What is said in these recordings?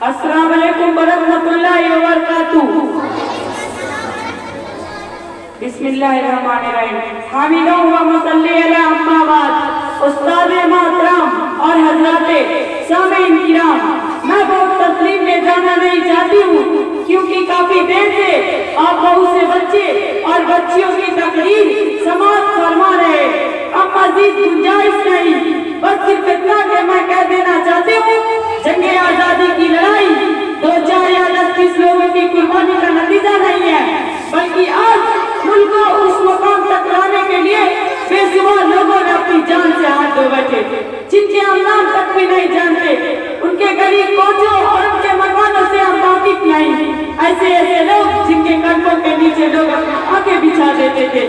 अस्सलाम वालेकुम वरहमतुल्लाहि व बरकातुहू। बिस्मिल्लाहिर्रहमानिर्रहीम। हामिदा व मुसल्ली अला अम्मा बाद। उस्ताद मोहतरम और हज़राते सामीन किराम, मैं बहुत तस्लीम में जाना नहीं चाहती हूँ, क्योंकि काफी देर से आप बहुत से बच्चे और बच्चियों की तकरीर समाप्त फरमा रहे। अब मजीद गुंजाइश नहीं, बस सिर्फ इतना कि मैं कह देना चाहती हूँ, जंगे आजादी की लड़ाई 2 4 या 10 20 लोगों की कुर्बानी का नतीजा नहीं है, बल्कि आज मुल्क को उस मुकाम तक लाने के लिए बेशुमार लोगों ने अपनी जान से हाथ धो बैठे, जिनके हम नाम तक भी नहीं जानते। उनके गरीब कोचों और उनके मकानों से हम वाकिफ नहीं। ऐसे लोग जिनके कदमों के नीचे लोग आगे बिछा देते थे,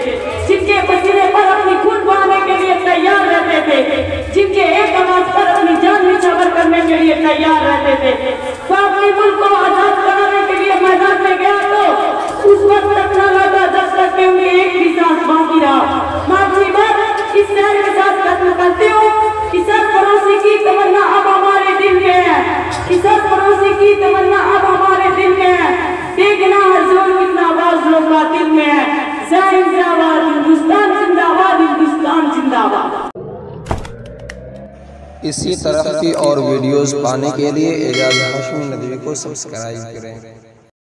जिनके पसीने पर अपनी खून बहाने के लिए तैयार रहते थे, जिनके एक आवाज पर अपनी जान निछावर करने के लिए तैयार रहते थे। तो अपने मुल्क को आजाद कराने के लिए मैदान में गया तो उस वक्त तक न लगा जब तक कि उनकी एक भी सांस बाकी रहा। मैं अपनी बात इस शहर के साथ खत्म करती हूँ कि सरफरोशी की तमन्ना अब हमारे दिल में है, कि सरफरोशी की तमन्ना अब हमारे दिल में है। देखना हजूर कितना आवाज लोग का दिल में है। जिंदाबाद हिंदुस्तान, जिंदाबाद हिंदुस्तान, जिंदाबाद। इसी तरह की और वीडियोस पाने के लिए एजाज हाशमी नदवी को सब्सक्राइब करें।